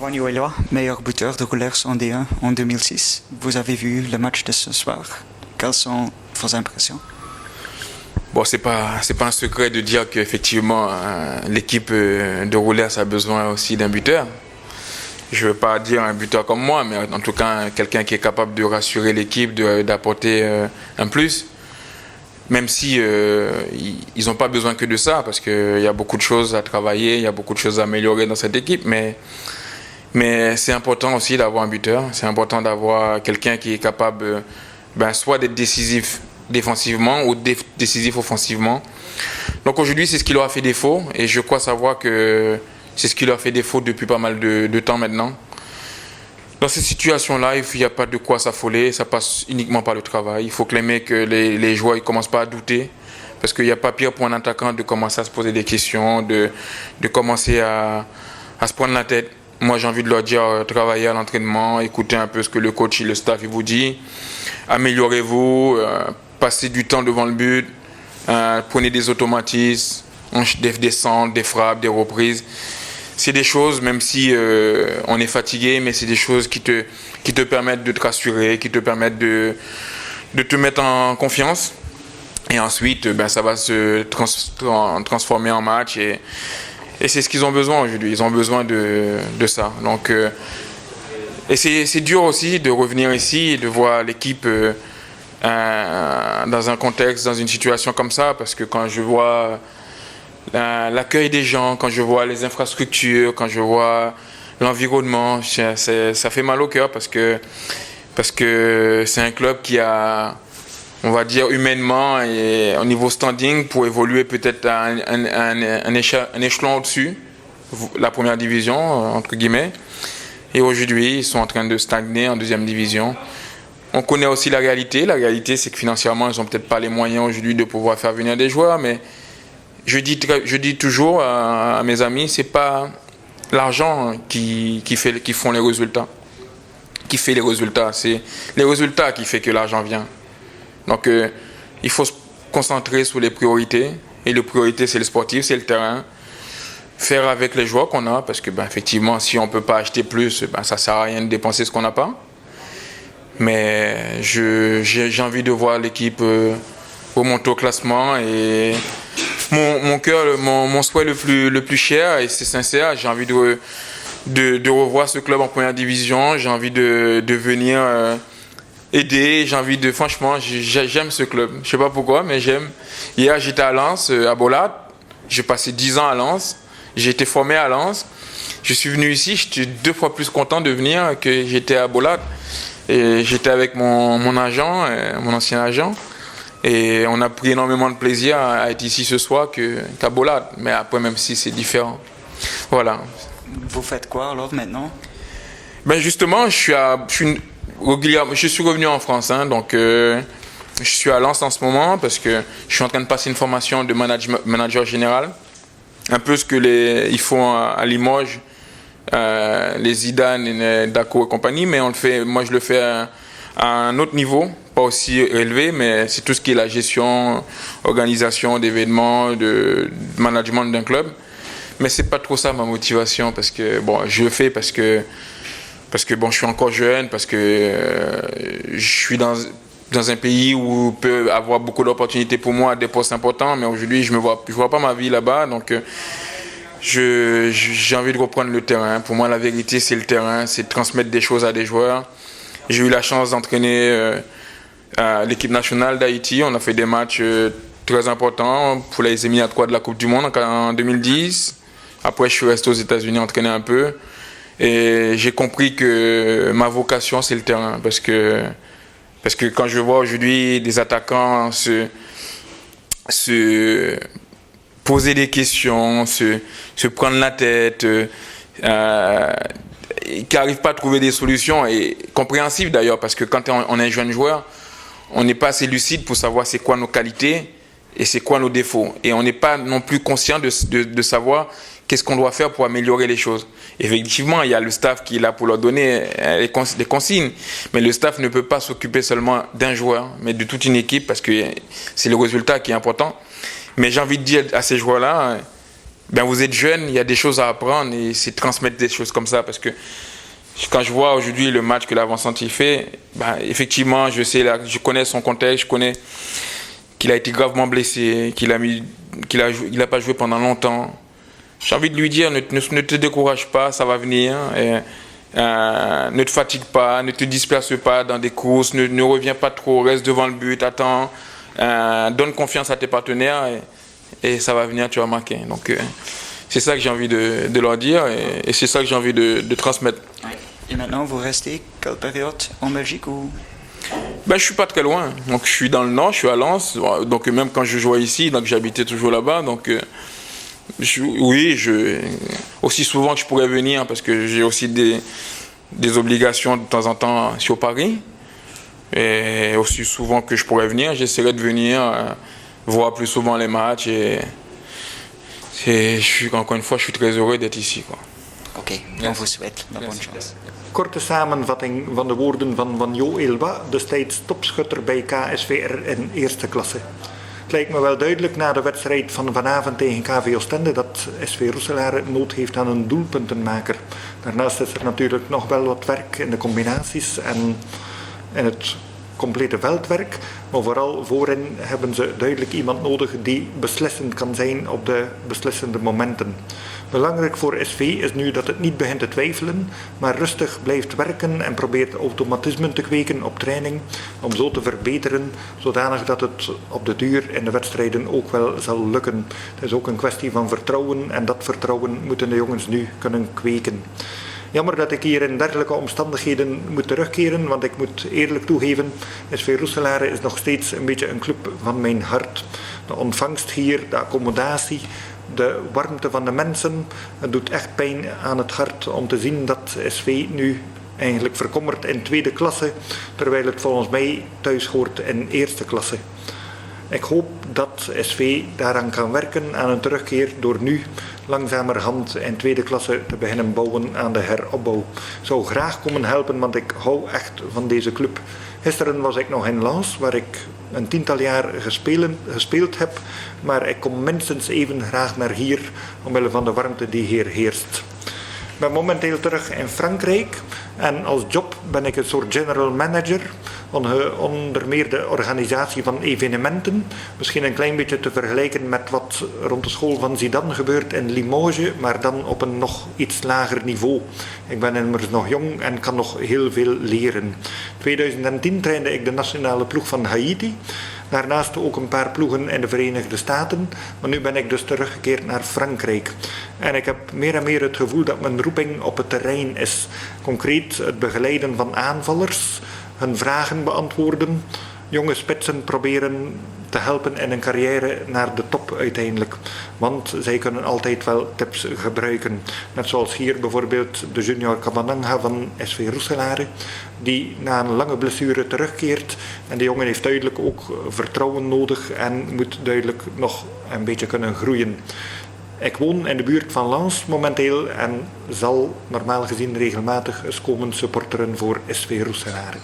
Vanni Oiloa, meilleur buteur de Roulers en D1 en 2006. Vous avez vu le match de ce soir. Quelles sont vos impressions? Bon, c'est pas un secret de dire qu'effectivement l'équipe de Roulers a besoin aussi d'un buteur. Je ne veux pas dire un buteur comme moi, mais en tout cas quelqu'un qui est capable de rassurer l'équipe, d'apporter un plus. Même si ils n'ont pas besoin que de ça, parce qu'il y a beaucoup de choses à travailler, il y a beaucoup de choses à améliorer dans cette équipe, mais c'est important aussi d'avoir un buteur, c'est important d'avoir quelqu'un qui est capable soit d'être décisif défensivement ou décisif offensivement. Donc aujourd'hui, c'est ce qui leur a fait défaut, et je crois savoir que c'est ce qui leur fait défaut depuis pas mal de temps maintenant. Dans ces situations-là, il n'y a pas de quoi s'affoler, ça passe uniquement par le travail. Il faut que les joueurs ne commencent pas à douter, parce qu'il n'y a pas pire pour un attaquant de commencer à se poser des questions, de commencer à se prendre la tête. Moi, j'ai envie de leur dire, travaillez à l'entraînement, écoutez un peu ce que le coach et le staff il vous dit, améliorez-vous, passez du temps devant le but, prenez des automatismes, des centres, des frappes, des reprises. C'est des choses, même si on est fatigué, mais c'est des choses qui te permettent de te rassurer, qui te permettent de te mettre en confiance. Et ensuite, ça va se transformer en match. Et c'est ce qu'ils ont besoin aujourd'hui. Ils ont besoin de ça. Donc, et c'est dur aussi de revenir ici et de voir l'équipe dans un contexte, dans une situation comme ça. Parce que quand je vois l'accueil des gens, quand je vois les infrastructures, quand je vois l'environnement, ça fait mal au cœur parce que c'est un club qui a, on va dire humainement et au niveau standing, pour évoluer peut-être à un échelon au-dessus, la première division, entre guillemets. Et aujourd'hui, ils sont en train de stagner en deuxième division. On connaît aussi la réalité. La réalité, c'est que financièrement, ils n'ont peut-être pas les moyens aujourd'hui de pouvoir faire venir des joueurs, mais je dis toujours à mes amis, c'est pas l'argent qui font les résultats, qui fait les résultats, c'est les résultats qui fait que l'argent vient. Donc il faut se concentrer sur les priorités, et les priorités c'est le sportif, c'est le terrain, faire avec les joueurs qu'on a, parce que effectivement si on peut pas acheter plus, ça sert à rien de dépenser ce qu'on n'a pas. Mais j'ai envie de voir l'équipe remonter au classement, et mon souhait le plus cher, et c'est sincère, j'ai envie de revoir ce club en première division, j'ai envie de venir aider, franchement, j'aime ce club. Je sais pas pourquoi, mais j'aime. Hier, j'étais à Lens, à Bollard, j'ai passé 10 ans à Lens, j'ai été formé à Lens, je suis venu ici, j'étais 2 fois plus content de venir que j'étais à Bollard, et j'étais avec mon agent, mon ancien agent. Et on a pris énormément de plaisir à être ici ce soir qu'à Bollard. Mais après, même si c'est différent. Voilà. Vous faites quoi alors maintenant? Justement, je suis revenu en France. Donc, je suis à Lens en ce moment parce que je suis en train de passer une formation de manager général. Un peu ce que ils font à Limoges, les Zidane, les Daco et compagnie. Mais moi, je le fais à un autre niveau, pas aussi élevé, mais c'est tout ce qui est la gestion, organisation d'événements, de management d'un club. Mais c'est pas trop ça ma motivation, parce que je le fais parce que je suis encore jeune, parce que je suis dans un pays où il peut avoir beaucoup d'opportunités pour moi, des postes importants, mais aujourd'hui je vois pas ma vie là-bas, donc j'ai envie de reprendre le terrain. Pour moi, la vérité, c'est le terrain, c'est de transmettre des choses à des joueurs. J'ai eu la chance d'entraîner l'équipe nationale d'Haïti. On a fait des matchs très importants pour les éliminatoires de la Coupe du Monde en 2010. Après, je suis resté aux États-Unis entraîner un peu. Et j'ai compris que ma vocation, c'est le terrain. Parce que quand je vois aujourd'hui des attaquants se poser des questions, se prendre la tête, qui n'arrivent pas à trouver des solutions, et compréhensibles d'ailleurs, parce que quand on est un jeune joueur, on n'est pas assez lucide pour savoir c'est quoi nos qualités et c'est quoi nos défauts. Et on n'est pas non plus conscient de savoir qu'est-ce qu'on doit faire pour améliorer les choses. Effectivement, il y a le staff qui est là pour leur donner les consignes, mais le staff ne peut pas s'occuper seulement d'un joueur, mais de toute une équipe, parce que c'est le résultat qui est important. Mais j'ai envie de dire à ces joueurs-là, ben vous êtes jeune, il y a des choses à apprendre et c'est transmettre des choses comme ça parce que quand je vois aujourd'hui le match que l'avant-centre il fait, ben, effectivement, je connais son contexte, je connais qu'il a été gravement blessé, qu'il a pas joué pendant longtemps. J'ai envie de lui dire, ne te décourage pas, ça va venir. Ne te fatigue pas, ne te disperse pas dans des courses, ne reviens pas trop, reste devant le but, attends, donne confiance à tes partenaires et ça va venir, tu vas marquer. Donc c'est ça que j'ai envie de leur dire et c'est ça que j'ai envie de transmettre. Et maintenant, vous restez quelle période en Belgique ou... Ben, je suis pas très loin, donc je suis dans le nord, je suis à Lens, donc même quand je jouais ici, donc j'habitais toujours là-bas, donc aussi souvent que je pourrais venir parce que j'ai aussi des obligations de temps en temps sur Paris, et aussi souvent que je pourrais venir, j'essaierai de venir voir plus souvent les matchs encore une fois, je suis très heureux d'être ici, quoi. Oké, on vous souhaite la bonne chance. Korte samenvatting van de woorden van Jo Ilba, destijds topschutter bij KSVR in eerste klasse. Het lijkt me wel duidelijk na de wedstrijd van vanavond tegen KV Oostende dat SV Roeselare nood heeft aan een doelpuntenmaker. Daarnaast is er natuurlijk nog wel wat werk in de combinaties en in het complete veldwerk. Maar vooral voorin hebben ze duidelijk iemand nodig die beslissend kan zijn op de beslissende momenten. Belangrijk voor SV is nu dat het niet begint te twijfelen, maar rustig blijft werken en probeert automatismen te kweken op training om zo te verbeteren, zodanig dat het op de duur in de wedstrijden ook wel zal lukken. Het is ook een kwestie van vertrouwen en dat vertrouwen moeten de jongens nu kunnen kweken. Jammer dat ik hier in dergelijke omstandigheden moet terugkeren, want ik moet eerlijk toegeven, SV Roeselare is nog steeds een beetje een club van mijn hart. De ontvangst hier, de accommodatie, de warmte van de mensen, het doet echt pijn aan het hart om te zien dat SV nu eigenlijk verkommert in tweede klasse, terwijl het volgens mij thuis hoort in eerste klasse. Ik hoop dat SV daaraan kan werken aan een terugkeer door nu langzamerhand in tweede klasse te beginnen bouwen aan de heropbouw. Ik zou graag komen helpen, want ik hou echt van deze club. Gisteren was ik nog in Lens, waar ik een 10-tal jaar gespeeld heb, maar ik kom minstens even graag naar hier, omwille van de warmte die hier heerst. Ik ben momenteel terug in Frankrijk en als job ben ik een soort general manager, onder meer de organisatie van evenementen. Misschien een klein beetje te vergelijken met wat rond de school van Zidane gebeurt in Limoges, maar dan op een nog iets lager niveau. Ik ben immers nog jong en kan nog heel veel leren. In 2010 trainde ik de nationale ploeg van Haiti. Daarnaast ook een paar ploegen in de Verenigde Staten. Maar nu ben ik dus teruggekeerd naar Frankrijk. En ik heb meer en meer het gevoel dat mijn roeping op het terrein is. Concreet het begeleiden van aanvallers, hun vragen beantwoorden, jonge spitsen proberen te helpen in een carrière naar de top uiteindelijk. Want zij kunnen altijd wel tips gebruiken. Net zoals hier bijvoorbeeld de junior Kabananga van SV Roeselare, die na een lange blessure terugkeert. En de jongen heeft duidelijk ook vertrouwen nodig en moet duidelijk nog een beetje kunnen groeien. Ik woon in de buurt van Lens momenteel en zal normaal gezien regelmatig eens komen supporteren voor SV Roeselare.